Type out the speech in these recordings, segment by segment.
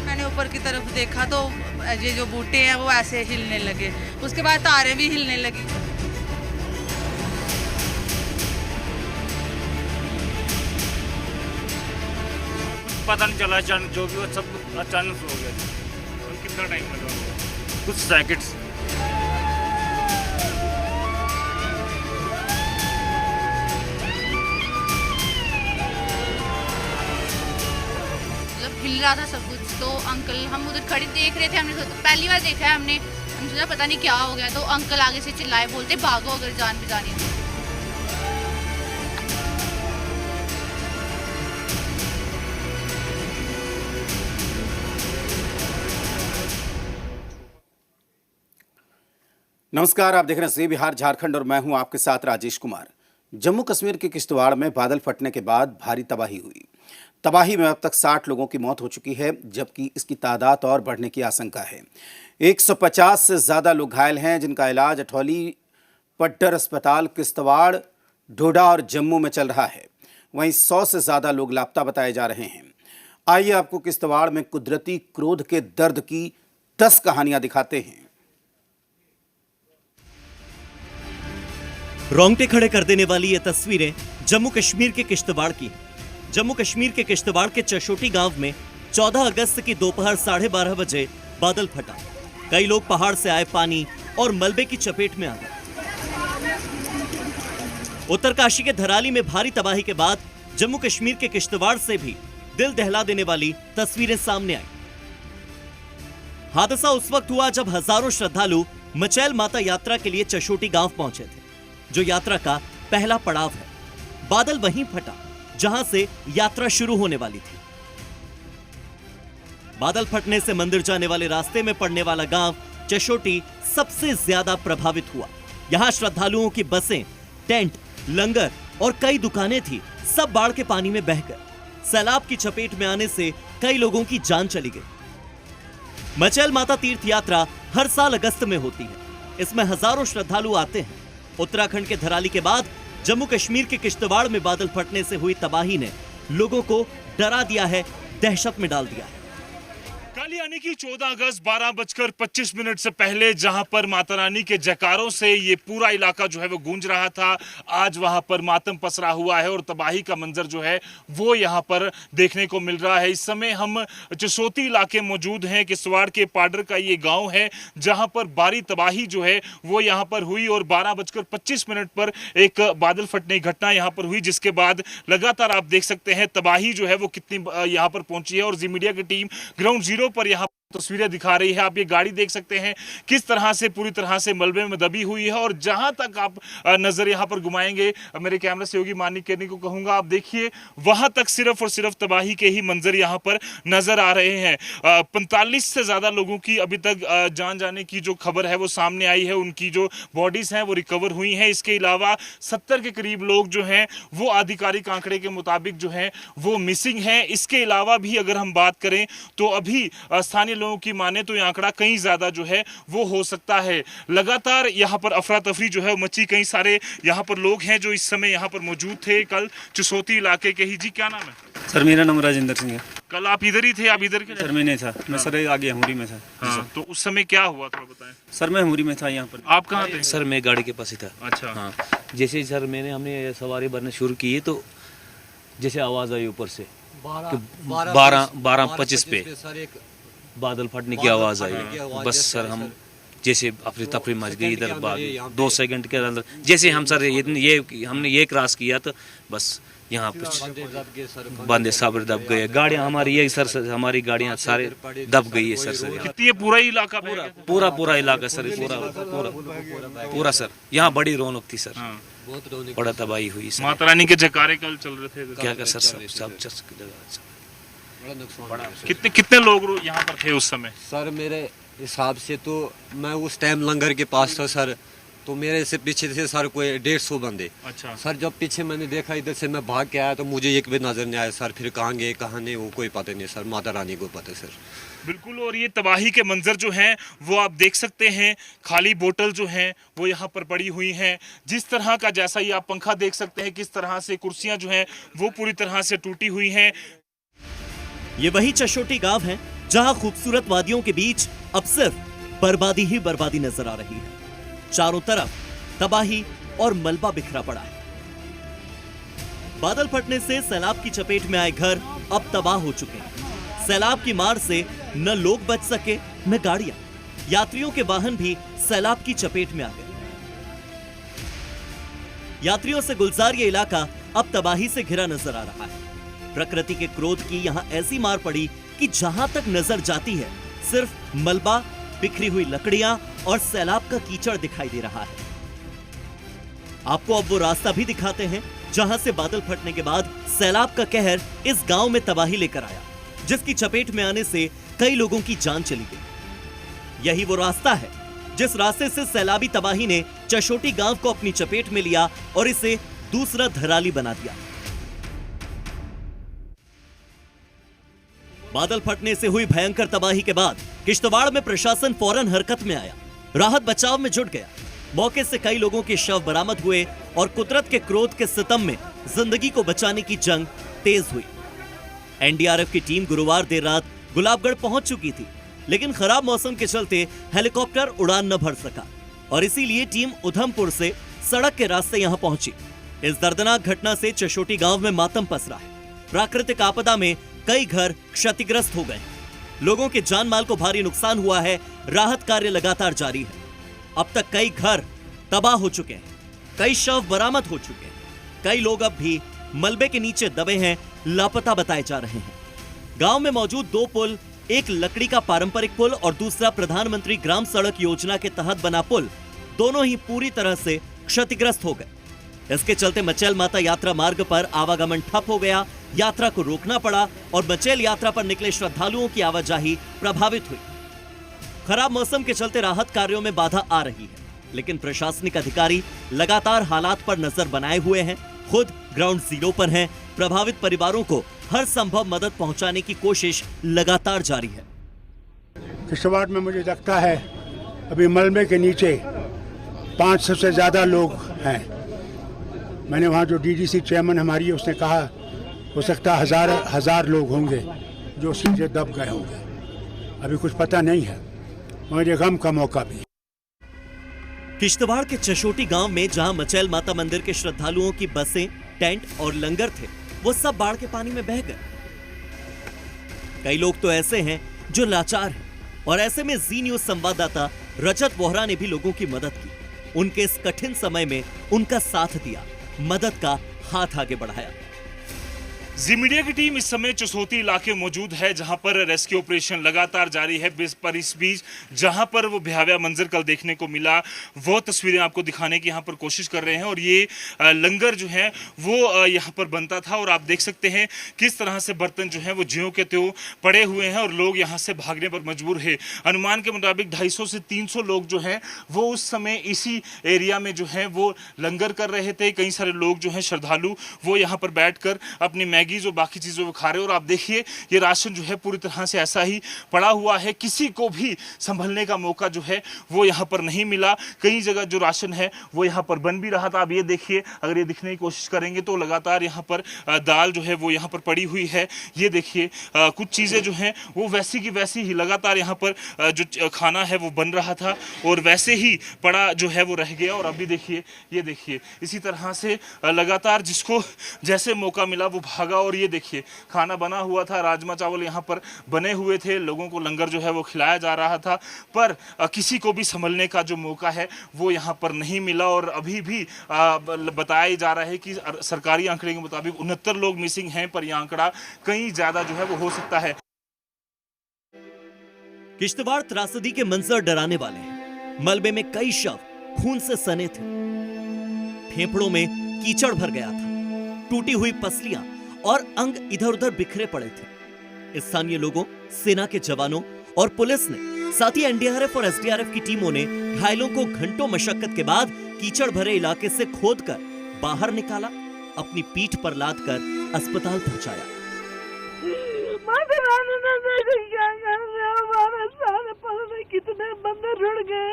मैंने ऊपर की तरफ देखा तो ये जो बूटे हैं वो ऐसे हिलने लगे, उसके बाद तारें भी हिलने लगी। पता नहीं चला, अचानक जो भी वो सब अचानक हो गया। और कितना टाइम लगा होगा? कुछ सेकंड्स। हिल रहा था सब कुछ, तो अंकल, हम उधर खड़े देख रहे थे, हमने पहली बार देखा है हमने सोचा पता नहीं क्या हो गया, तो अंकल आगे से चिल्लाए, बोलते भागो अगर जान बचानी है। नमस्कार, आप देख रहे हैं ज़ी बिहार झारखंड और मैं हूं आपके साथ राजेश कुमार। जम्मू कश्मीर के किश्तवाड़ में बादल फटने के बाद भारी तबाही हुई। तबाही में अब तक 60 लोगों की मौत हो चुकी है, जबकि इसकी तादाद और बढ़ने की आशंका है। 150 से ज़्यादा लोग घायल हैं, जिनका इलाज अठौली, पट्टर अस्पताल, किश्तवाड़, डोडा और जम्मू में चल रहा है। वहीं 100 से ज़्यादा लोग लापता बताए जा रहे हैं। आइए आपको किश्तवाड़ में कुदरती क्रोध के दर्द की 10 कहानियां दिखाते हैं। रोंगटे खड़े कर देने वाली ये तस्वीरें जम्मू कश्मीर के किश्तवाड़ की हैं। जम्मू कश्मीर के किश्तवाड़ के चशोटी गांव में 14 अगस्त की दोपहर 12:30 बजे बादल फटा। कई लोग पहाड़ से आए पानी और मलबे की चपेट में आ गए। उत्तरकाशी के धराली में भारी तबाही के बाद जम्मू कश्मीर के किश्तवाड़ से भी दिल दहला देने वाली तस्वीरें सामने आई। हादसा उस वक्त हुआ जब हजारों श्रद्धालु मचैल माता यात्रा के लिए चशोटी गांव पहुंचे थे, जो यात्रा का पहला पड़ाव है। बादल वहीं फटा जहां से यात्रा शुरू होने वाली थी। बादल फटने से मंदिर जाने वाले रास्ते में पड़ने वाला गांव चशोटी सबसे ज्यादा प्रभावित हुआ। यहां श्रद्धालुओं की बसें, टेंट, लंगर और कई दुकानें थी, सब बाढ़ के पानी में बह गए। सैलाब की चपेट में आने से कई लोगों की जान चली गई। मचैल माता तीर्थ यात्रा हर साल अगस्त में होती है। इसमें हजारों श्रद्धालु आते हैं। उत्तराखंड के धराली के बाद जम्मू कश्मीर के किश्तवाड़ में बादल फटने से हुई तबाही ने लोगों को डरा दिया है, दहशत में डाल दिया है। कल यानी कि 14 अगस्त 12:25 से पहले जहां पर माता रानी के जयकारों से ये पूरा इलाका जो है वो गूंज रहा था, आज वहां पर मातम पसरा हुआ है और तबाही का मंजर जो है वो यहां पर देखने को मिल रहा है। इस समय हम चसोती इलाके मौजूद हैं। किश्तवाड़ के पाडर का ये गांव है जहां पर भारी तबाही जो है वो यहां पर हुई और 12:25 पर एक बादल फटने की घटना यहां पर हुई, जिसके बाद लगातार आप देख सकते हैं तबाही जो है वो कितनी यहां पर पहुंची है। और जी मीडिया की टीम ग्राउंड जीरो पर यहां तस्वीरें दिखा रही है। आप ये गाड़ी देख सकते हैं किस तरह से पूरी तरह से मलबे में दबी हुई है। और जहां तक आप नजर यहां पर घुमाएंगे, मेरे कैमरा सहयोगी मानिक करने को कहूंगा, आप देखिए वहां तक सिर्फ और सिर्फ तबाही के ही मंजर यहां पर नजर आ रहे हैं। 45 से ज्यादा लोगों की अभी तक जान जाने की जो खबर है वो सामने आई है। उनकी जो बॉडीज हैं वो रिकवर हुई हैं। इसके अलावा 70 के करीब लोग जो हैं वो आधिकारिक आंकड़े के मुताबिक जो है वो मिसिंग हैं। इसके अलावा भी अगर हम बात करें तो अभी स्थानीय लोगों की माने तो ये आंकड़ा कहीं ज्यादा जो है वो हो सकता है। लगातार यहाँ पर अफरा तफरी जो है मची। कई सारे यहाँ पर लोग हैं जो इस समय यहाँ पर मौजूद थे, कल चसोती इलाके के ही। जी क्या नाम है? सर मेरा नाम राजेंद्र सिंह है। कल आप इधर ही थे? आप इधर के? सर मैं नहीं था, मैं सर आगे हुरी में था। हाँ, तो उस समय क्या हुआ थोड़ा बताएं। सर मैं हुरी में था यहाँ पर। आप कहाँ थे? सर मैं गाड़ी के पास ही था। अच्छा। हाँ, जैसे सर हमने सवारी भरना शुरू की है तो जैसे आवाज़ आई ऊपर से 12:25 पे बादल फटने की आवाज़ आई। बस सर हम जैसे अफरी तफरी मच गई इधर, बाद 2 सेकंड के अंदर जैसे हम सर हमने ये क्रॉस किया तो बस यहाँ कुछ बंदे साबर दब गए। गाड़ियाँ हमारी ये सर हमारी गाड़ियाँ सारे दब गई है सर। कितनी पूरा इलाका? पूरा इलाका सर, पूरा सर। यहाँ बड़ी रौनक थी सर, बड़ा तबाही हुई सर। माता रानी के जयकारे कल चल रहे थे। क्या कर सर, सब कितने लोग यहाँ पर थे उस समय? सर मेरे हिसाब से तो मैं उस टाइम लंगर के पास था सर, तो मेरे से पीछे से सर कोई 150 बंदे। अच्छा। सर जब पीछे मैंने देखा इधर से मैं भाग के आया तो मुझे एक भी नजर नहीं आया सर। फिर कहाँ गए कहाँ नहीं वो कोई पता नहीं सर, माता रानी को पता सर। बिल्कुल। और ये तबाही के मंजर जो हैं वो आप देख सकते हैं। खाली बोतल जो हैं वो यहाँ पर पड़ी हुई हैं। जिस तरह का, जैसा ही आप पंखा देख सकते हैं, किस तरह से कुर्सियाँ जो हैं वो पूरी तरह से टूटी हुई हैं। ये वही चशोटी गांव है जहां खूबसूरत वादियों के बीच अब सिर्फ बर्बादी ही बर्बादी नजर आ रही है। चारों तरफ तबाही और मलबा बिखरा पड़ा है। बादल फटने से सैलाब की चपेट में आए घर अब तबाह हो चुके हैं। सैलाब की मार से न लोग बच सके न गाड़ियां। यात्रियों के वाहन भी सैलाब की चपेट में आ गए। यात्रियों से गुलजार ये इलाका अब तबाही से घिरा नजर आ रहा है। प्रकृति के क्रोध की यहां ऐसी मार पड़ी कि जहां तक नजर जाती है सिर्फ मलबा, बिखरी हुई लकड़ियां और सैलाब का कीचड़ दिखाई दे रहा है। आपको अब वो रास्ता भी दिखाते हैं जहां से बादल फटने के बाद सैलाब का कहर इस गांव में तबाही लेकर आया, जिसकी चपेट में आने से कई लोगों की जान चली गई। यही वो रास्ता है जिस रास्ते से सैलाबी तबाही ने चशोटी गांव को अपनी चपेट में लिया और इसे दूसरा धराली बना दिया। बादल फटने से हुई भयंकर तबाही के बाद किश्तवाड़ में प्रशासन फौरन हरकत में आया, राहत बचाव में जुट गया। मौके से कई लोगों के शव बरामद हुए और कुदरत के क्रोध के सितम में जिंदगी को बचाने की जंग तेज हुई। एनडीआरएफ की टीम गुरुवार देर रात गुलाबगढ़ पहुंच चुकी थी, लेकिन खराब मौसम के चलते हेलीकॉप्टर उड़ान न भर सका और इसीलिए टीम उधमपुर से सड़क के रास्ते यहां पहुंची। इस दर्दनाक घटना से चशोटी गांव में मातम पसरा है। प्राकृतिक आपदा में कई घर क्षतिग्रस्त हो गए। लोगों के जान माल को भारी नुकसान हुआ है। राहत कार्य लगातार जारी है। अब तक कई घर तबाह हो चुके हैं, कई शव बरामद हो चुके हैं, कई लोग अब भी मलबे के नीचे दबे हैं, लापता बताए जा रहे हैं। गांव में मौजूद दो पुल, एक लकड़ी का पारंपरिक पुल और दूसरा प्रधानमंत्री ग्राम सड़क योजना के तहत बना पुल, दोनों ही पूरी तरह से क्षतिग्रस्त हो गए। इसके चलते मचैल माता यात्रा मार्ग पर आवागमन ठप हो गया। यात्रा को रोकना पड़ा और मचैल यात्रा पर निकले श्रद्धालुओं की आवाजाही प्रभावित हुई। खराब मौसम के चलते राहत कार्यों में बाधा आ रही है, लेकिन प्रशासनिक अधिकारी लगातार हालात पर नजर बनाए हुए हैं, खुद ग्राउंड जीरो पर हैं। प्रभावित परिवारों को हर संभव मदद पहुंचाने की कोशिश लगातार जारी है। किश्तवाड़ में मुझे लगता है अभी मलबे के नीचे 500 से ज्यादा लोग हैं। मैंने वहाँ जो डीडीसी चेयरमैन हमारी है उसने कहा हो सकता है हजार लोग होंगे जो सीधे दब गए होंगे। अभी कुछ पता नहीं है। मुझे गम का मौका भी। किश्तवाड़ के चशोटी गांव में जहां मचैल माता मंदिर के श्रद्धालुओं की बसें, टेंट और लंगर थे, वो सब बाढ़ के पानी में बह गए। कई लोग तो ऐसे हैं जो लाचार हैं और ऐसे में जी न्यूज संवाददाता रजत वोहरा ने भी लोगों की मदद की। उनके इस कठिन समय में उनका साथ दिया, मदद का हाथ आगे बढ़ाया। जी मीडिया की टीम इस समय चसोती इलाके मौजूद है, जहां पर रेस्क्यू ऑपरेशन लगातार जारी है। पर इस बीच जहां पर वो भयावह मंजर कल देखने को मिला, वो तस्वीरें आपको दिखाने की यहां पर कोशिश कर रहे हैं। और ये लंगर जो है वो यहां पर बनता था और आप देख सकते हैं किस तरह से बर्तन जो है वो ज्यों के त्यों पड़े हुए हैं और लोग यहां से भागने पर मजबूर है। अनुमान के मुताबिक 250 से 300 लोग जो हैं वो उस समय इसी एरिया में जो है वो लंगर कर रहे थे। कई सारे लोग जो हैं श्रद्धालु वो यहाँ पर बैठकर अपनी मैगी जो बाकी चीजों को खा रहे हैं। और आप देखिए ये राशन जो है पूरी तरह से ऐसा ही पड़ा हुआ है, किसी को भी संभलने का मौका जो है वो यहाँ पर नहीं मिला। कई जगह जो राशन है वो यहाँ पर बन भी रहा था। आप ये देखिए, अगर ये दिखने की कोशिश करेंगे तो लगातार यहाँ पर दाल जो है वो यहाँ पर पड़ी हुई है। ये देखिए कुछ चीजें जो हैं वो वैसी की वैसी ही लगातार यहाँ पर जो खाना है वो बन रहा था और वैसे ही पड़ा जो है वो रह गया। और अभी देखिए, ये देखिए इसी तरह से लगातार जिसको जैसे मौका मिला वो भागा। और ये देखिए खाना बना हुआ था, राजमा चावल यहाँ पर बने हुए थे, लोगों को लंगर जो है वो खिलाया जा रहा था, पर किसी को भी संभलने का जो मौका है वो यहाँ पर नहीं मिला। और अभी भी बताया जा रहा है कि सरकारी आंकड़े के मुताबिक 69 लोग मिसिंग हैं, पर यह आंकड़ा कहीं ज्यादा जो है वो हो सकता है। किश्तवाड़ त्रासदी के मंजर डराने वाले हैं। मलबे में कई शव खून से सने थे, फेफड़ों में कीचड़ भर गया था, टूटी हुई पसलियां और अंग इधर उधर बिखरे पड़े थे। स्थानीय लोगों, सेना के जवानों और पुलिस ने, साथ ही एनडीआरएफ और एसडीआरएफ की टीमों ने घायलों को घंटों मशक्कत के बाद कीचड़ भरे इलाके से खोदकर बाहर निकाला, अपनी पीठ पर लादकर अस्पताल पहुंचाया। कितने बंदे रुड़ गए,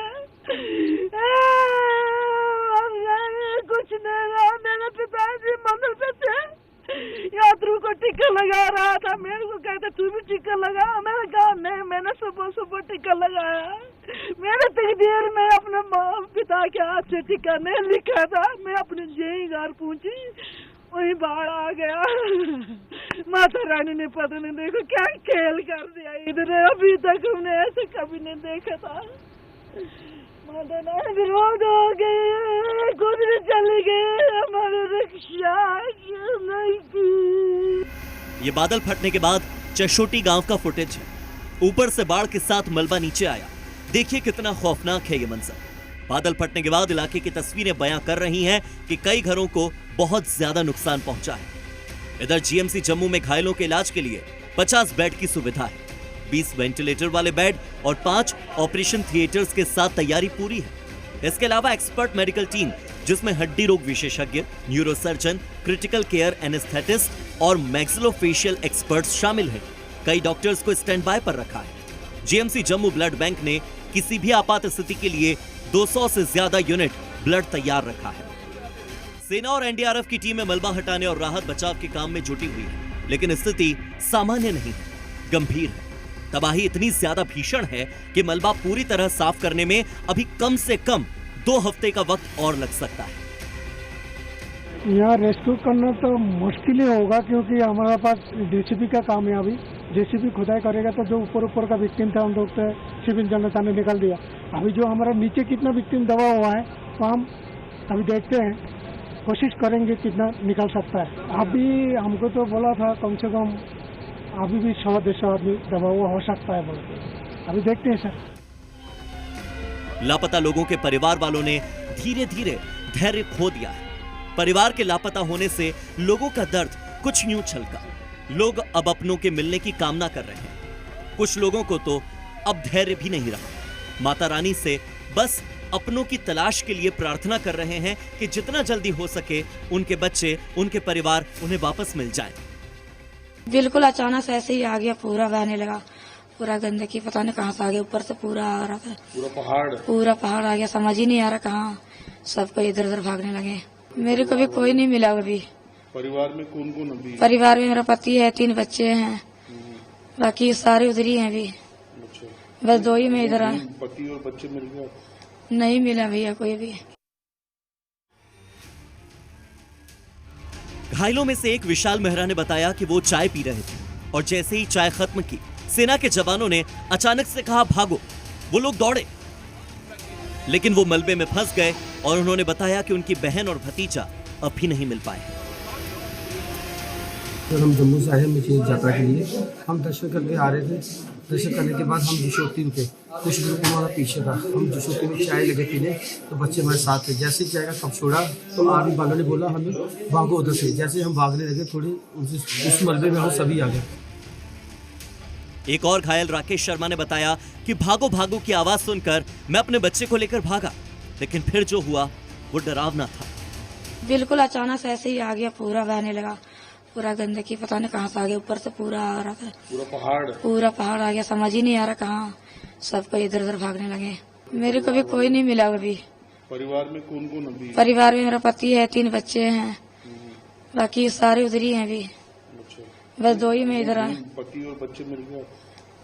कुछ नहीं रहा। मेरे पिताजी मंदिर पे थे, यात्रियों को टिक्का लगा रहा था। मेरे को कहता तू भी टिक्का लगा। मैंने कहा नहीं, मैंने सुबह सुबह टिक्का लगाया। मेरे तकदीर में अपने माँ पिता के हाथ से टिक्का नहीं लिखा था। मैं अपने जेई घर पहुंची, वही बाढ़ आ गया। माता रानी ने पता नहीं देखो क्या खेल कर दिया इधर। अभी तक हमने ऐसे कभी नहीं देखा था। माता रानी विरोध हो गई, गुजर चली गई, हमारे रिक्शा नहीं की। ये बादल फटने के बाद चशोटी गांव का फुटेज है। ऊपर से बाढ़ के साथ मलबा नीचे आया। देखिए कितना खौफनाक है ये मंजर। बादल फटने के बाद इलाके की तस्वीरें बयां कर रही हैं कि कई घरों को बहुत ज्यादा नुकसान पहुंचा है। इधर जीएमसी जम्मू में घायलों के इलाज के लिए 50 बेड की सुविधा है। 20 वेंटिलेटर वाले बेड और 5 ऑपरेशन थिएटर्स के साथ तैयारी पूरी है। इसके अलावा एक्सपर्ट मेडिकल टीम जिसमें हड्डी रोग विशेषज्ञ, न्यूरोसर्जन, क्रिटिकल केयर एनेस्थेटिस्ट और मैक्सिलोफेशियल एक्सपर्ट्स शामिल हैं। कई डॉक्टर्स को स्टैंड बाय पर रखा है। जीएमसी जम्मू ब्लड बैंक ने किसी भी आपात स्थिति के लिए 200 से ज्यादा यूनिट ब्लड तैयार रखा है। सेना और एनडीआरएफ की टीमें मलबा हटाने और राहत बचाव के काम में जुटी हुई है, लेकिन स्थिति सामान्य नहीं है, गंभीर है। तबाही इतनी ज्यादा भीषण है कि मलबा पूरी तरह साफ करने में अभी कम से कम 2 हफ्ते का वक्त और लग सकता है। यहाँ रेस्क्यू करना तो मुश्किल ही होगा, क्योंकि हमारे पास जेसीबी का काम है। अभी जेसीबी खुदाई करेगा तो जो ऊपर का विक्टिम था उन लोग से सिविल जनता ने निकाल दिया। अभी जो हमारा नीचे कितना विक्टिम दबा हुआ है तो हम अभी देखते हैं, कोशिश करेंगे कितना निकल सकता है। अभी हमको तो बोला था कम से कम अभी भी 100-150 आदमी दबा हुआ हो सकता है बोलते। अभी देखते हैं सर। लापता लोगों के परिवार वालों ने धीरे धीरे धैर्य खो दिया है। परिवार के लापता होने से लोगों का दर्द कुछ यूं छलका। लोग अब अपनों के मिलने की कामना कर रहे हैं। कुछ लोगों को तो अब धैर्य भी नहीं रहा। माता रानी से बस अपनों की तलाश के लिए प्रार्थना कर रहे हैं कि जितना जल्दी हो सके उनके बच्चे, उनके परिवार उन्हें वापस मिल जाए। बिल्कुल अचानक से ऐसे ही आ गया, पूरा बहने लगा। पूरा गंदगी पता नहीं कहाँ से आ गया, ऊपर से पूरा आ रहा था। पूरा पहाड़ आ गया, समझ ही नहीं आ रहा कहाँ। सबको इधर उधर भागने लगे। मेरे को भी कोई नहीं मिला अभी। परिवार में कौन कौन अभी? परिवार में मेरा पति है, 3 बच्चे हैं, बाकी सारे उधर ही हैं अभी। बस 2 ही में इधर आए। पति और बच्चे मिल गए? नहीं मिला भैया कोई भी। घायलों में से एक विशाल मेहरा ने बताया कि वो चाय पी रहे थे और जैसे ही चाय खत्म की, सेना के जवानों ने अचानक से कहा भागो। वो लोग दौड़े, लेकिन वो मलबे में फंस गए और उन्होंने बताया कि उनकी बहन और भतीजा अब भी नहीं मिल पाए। जब हम जम्मू से आए मुझे यात्रा के लिए, हम दर्शन करके आ रहे थे। दर्शन करने के बाद हम जशोटी रुके। कुछ ग्रुप हमारा पीछे था। हम जशोटी में चाय लगे पीने, तो बच्चे हमारे साथ थे। जैसे ही चाय का कप छोड़ा तो आर्मी वालों ने बोला हमें भागो उधर से। जैसे हम भागने लगे, थोड़ी उस मलबे में हम सभी आ गए। एक और घायल राकेश शर्मा ने बताया कि भागो भागो की आवाज सुनकर मैं अपने बच्चे को लेकर भागा, लेकिन फिर जो हुआ वो डरावना था। बिल्कुल अचानक से ऐसे ही आ गया, पूरा बहने लगा। पूरा गंदगी पता नहीं कहाँ से आ गया, ऊपर से पूरा आ रहा था। पूरा पहाड़ आ गया, समझ ही नहीं आ रहा कहाँ। सबको इधर उधर भागने लगे। मेरे को भी कोई नहीं मिला अभी। परिवार में कौन कौन अभी? परिवार में मेरा पति है, 3 बच्चे हैं, बाकी सारे उधर ही हैं अभी। बस 2 ही में इधर आए। पति और बच्चे मिल गए?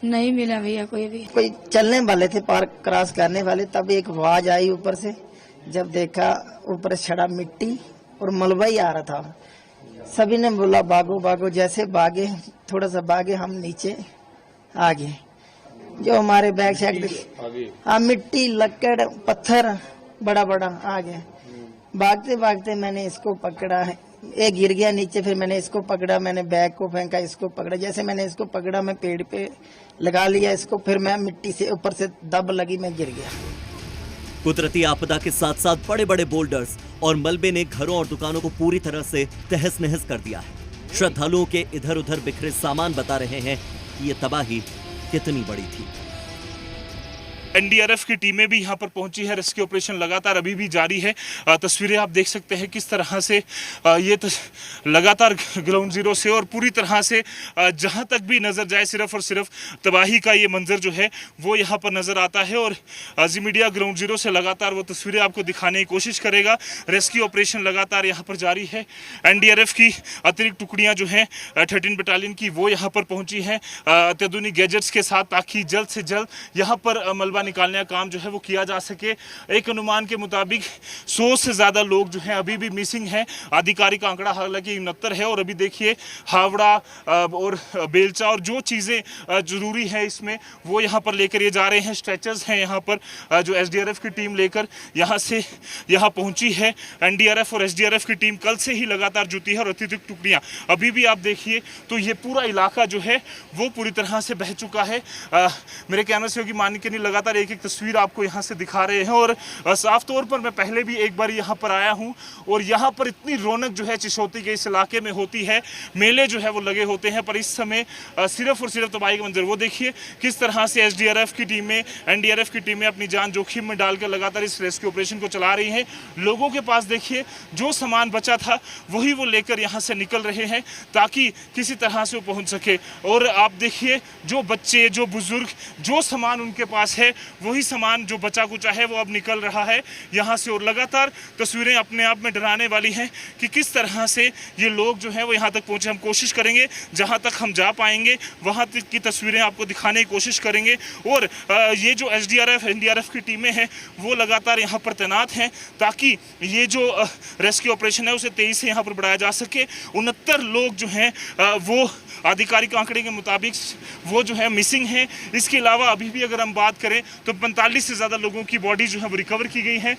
नहीं मिला भैया कोई भी। कोई चलने वाले थे, पार्क क्रॉस करने वाले, तब एक आवाज आई ऊपर से। जब देखा ऊपर छड़ा मिट्टी और मलबा ही आ रहा था। सभी ने बोला भागो भागो। जैसे भागे, थोड़ा सा भागे, हम नीचे आ गए। जो हमारे बैग शैग हाँ, मिट्टी लकड़ पत्थर बड़ा बड़ा आ गया। भागते भागते मैंने इसको पकड़ा है, एक गिर गया नीचे, फिर मैंने इसको पकड़ा, मैंने बैग को फेंका, इसको पकड़ा। जैसे मैंने इसको पकड़ा, मैं पेड़ पे लगा लिया इसको, फिर मैं मिट्टी से ऊपर से दब लगी, मैं गिर गया। कुदरती आपदा के साथ साथ बड़े बड़े बोल्डर्स और मलबे ने घरों और दुकानों को पूरी तरह से तहस नहस कर दिया है। श्रद्धालुओं के इधर उधर बिखरे सामान बता रहे हैं कि ये तबाही कितनी बड़ी थी। एनडीआरएफ की टीमें भी यहाँ पर पहुंची है। रेस्क्यू ऑपरेशन लगातार अभी भी जारी है। तस्वीरें आप देख सकते हैं किस तरह से ये लगातार ग्राउंड जीरो से और पूरी तरह से जहाँ तक भी नजर जाए सिर्फ और सिर्फ तबाही का ये मंजर जो है वो यहाँ पर नजर आता है। और जी मीडिया ग्राउंड जीरो से लगातार वो तस्वीरें आपको दिखाने की कोशिश करेगा। रेस्क्यू ऑपरेशन लगातार यहाँ पर जारी है। एनडीआरएफ की अतिरिक्त टुकड़ियाँ जो हैं 13 बटालियन की वो यहाँ पर पहुँची हैं अत्याधुनिक गैजेट्स के साथ, ताकि जल्द से जल्द यहाँ पर मलबा निकालने का काम जो है वो किया जा सके। एक अनुमान के मुताबिक 100 से ज़्यादा लोग जो हैं अभी भी मिसिंग हैं। आधिकारिक आंकड़ा हालांकि 69 है। और अभी देखिए हावड़ा और बेलचा और जो चीज़ें ज़रूरी है इसमें वो यहाँ पर लेकर ये जा रहे हैं। स्ट्रेचर्स हैं यहाँ पर जो एसडीआरएफ की टीम लेकर यहाँ से यहाँ पहुँची है। एनडीआरएफ और एसडीआरएफ की टीम कल से ही लगातार जुटी है और अतिरिक्त टुकड़ियाँ अभी भी आप देखिए तो ये पूरा इलाका जो है वो पूरी तरह से बह चुका है। मेरे कैमरे से होगी मानिक नहीं, लगातार एक एक तस्वीर आपको यहाँ से दिखा रहे हैं। और साफ तौर पर मैं पहले भी एक बार यहाँ पर आया हूँ और यहाँ पर इतनी रौनक जो है चिशोती के इस इलाके में होती है, मेले जो है वो लगे होते हैं। पर इस समय सिर्फ और सिर्फ तबाही का मंजर वो देखिए किस तरह से एसडीआरएफ की टीमें एनडीआरएफ की टीमें अपनी जान जोखिम में डालकर लगातार इस रेस्क्यू ऑपरेशन को चला रही हैं। लोगों के पास देखिए जो सामान बचा था वही वो लेकर यहाँ से निकल रहे हैं ताकि किसी तरह से वो पहुँच सके। और आप देखिए जो बच्चे जो बुजुर्ग जो सामान उनके पास है वही सामान जो बचा कुचा है वो अब निकल रहा है यहाँ से। और लगातार तस्वीरें अपने आप में डराने वाली हैं कि किस तरह से ये लोग जो हैं वो यहाँ तक पहुँचे। हम कोशिश करेंगे जहाँ तक हम जा पाएंगे वहाँ तक की तस्वीरें आपको दिखाने की कोशिश करेंगे। और ये जो एसडीआरएफ एनडीआरएफ की टीमें हैं वो लगातार यहाँ पर तैनात हैं ताकि ये जो रेस्क्यू ऑपरेशन है उसे तेजी से यहाँ पर बढ़ाया जा सके। 69 लोग जो हैं वो आधिकारिक आंकड़े के मुताबिक वो जो है मिसिंग हैं। इसके अलावा अभी भी अगर हम बात करें तो 45 से ज़्यादा लोगों की बॉडी जो है वो रिकवर की गई है।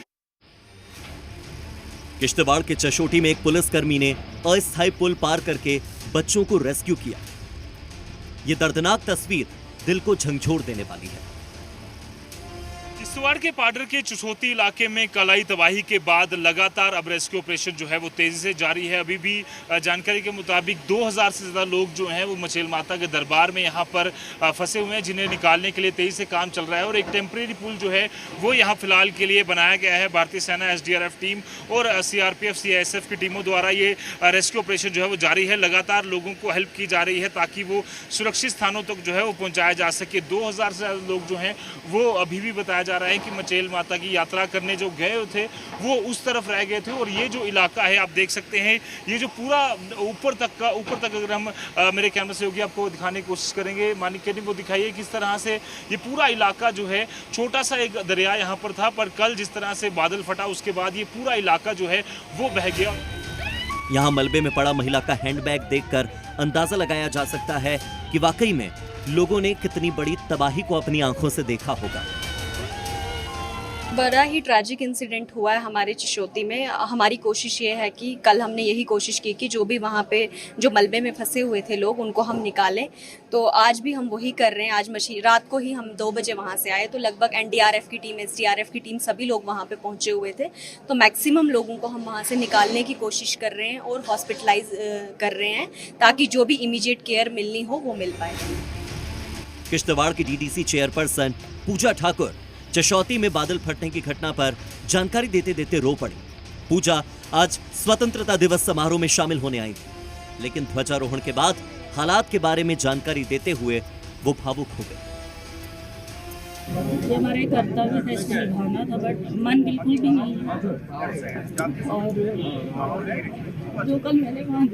किश्तवाड़ के चशोटी में एक पुलिसकर्मी ने अस्थायी पुल पार करके बच्चों को रेस्क्यू किया। ये दर्दनाक तस्वीर दिल को झंझोर देने वाली है। किश्तवाड़ के पाडर के चुसोती इलाके में कल आई तबाही के बाद लगातार अब रेस्क्यू ऑपरेशन जो है वो तेजी से जारी है। अभी भी जानकारी के मुताबिक 2000 से ज़्यादा लोग जो हैं वो मचेल माता के दरबार में यहाँ पर फंसे हुए हैं, जिन्हें निकालने के लिए तेजी से काम चल रहा है। और एक टेम्परेरी पुल जो है वो यहाँ फिलहाल के लिए बनाया गया है। भारतीय सेना एसडीआरएफ टीम और सीआरपीएफ सीआईएसएफ की टीमों द्वारा ये रेस्क्यू ऑपरेशन जो है वो जारी है। लगातार लोगों को हेल्प की जा रही है ताकि वो सुरक्षित स्थानों तक जो है वो पहुँचाया जा सके। 2000 से ज़्यादा लोग जो हैं वो अभी भी बताया जा रहा है कि मचेल माता की यात्रा करने जो गए थे वो उस तरफ रह गए थे। और ये जो इलाका है आप देख सकते हैं ये जो पूरा ऊपर तक अगर हम मेरे कैमरे से होगी आपको दिखाने की कोशिश करेंगे। मानिक के वो दिखाइए किस तरह से ये पूरा इलाका जो है छोटा सा एक दरिया यहाँ पर था, पर कल जिस तरह से बादल फटा उसके बाद ये पूरा इलाका जो है वो बह गया। यहाँ मलबे में पड़ा महिला का हैंडबैग देखकर अंदाजा लगाया जा सकता है कि वाकई में लोगों ने कितनी बड़ी तबाही को अपनी आंखों से देखा होगा। बड़ा ही ट्रैजिक इंसिडेंट हुआ है हमारे चिशोती में। हमारी कोशिश ये है कि कल हमने यही कोशिश की कि जो भी वहाँ पे जो मलबे में फंसे हुए थे लोग उनको हम निकालें, तो आज भी हम वही कर रहे हैं। आज रात को ही हम 2 बजे वहाँ से आए तो लगभग एनडीआरएफ की टीम एसडीआरएफ की टीम सभी लोग वहाँ पे पहुँचे हुए थे। तो मैक्सिमम लोगों को हम वहाँ से निकालने की कोशिश कर रहे हैं और हॉस्पिटलाइज कर रहे हैं ताकि जो भी इमीडिएट केयर मिलनी हो वो मिल पाए। किश्तवाड़ की डीडीसी चेयरपर्सन पूजा ठाकुर चशौती में बादल फटने की घटना पर जानकारी देते देते रो पड़ी। पूजा आज स्वतंत्रता दिवस समारोह में शामिल होने आई थी, लेकिन ध्वजारोहण के बाद हालात के बारे में जानकारी देते हुए वो भावुक हो गए। ये हमारे कर्तव्य था, इसको निभाना था, बट मन बिल्कुल भी नहीं है। और जो कल मैंने वहाँ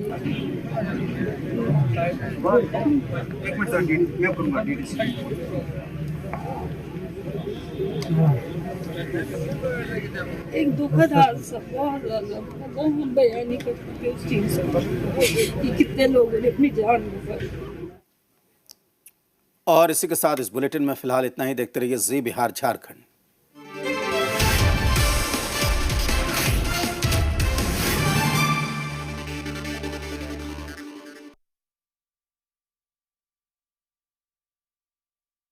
एक दुखद हादसा, बहुत ज्यादा वो हम बयान नहीं कर सकते उस चीज को कितने लोगों ने अपनी जान गंवाई। और इसी के साथ इस बुलेटिन में फिलहाल इतना ही। देखते रहिए जी बिहार झारखंड।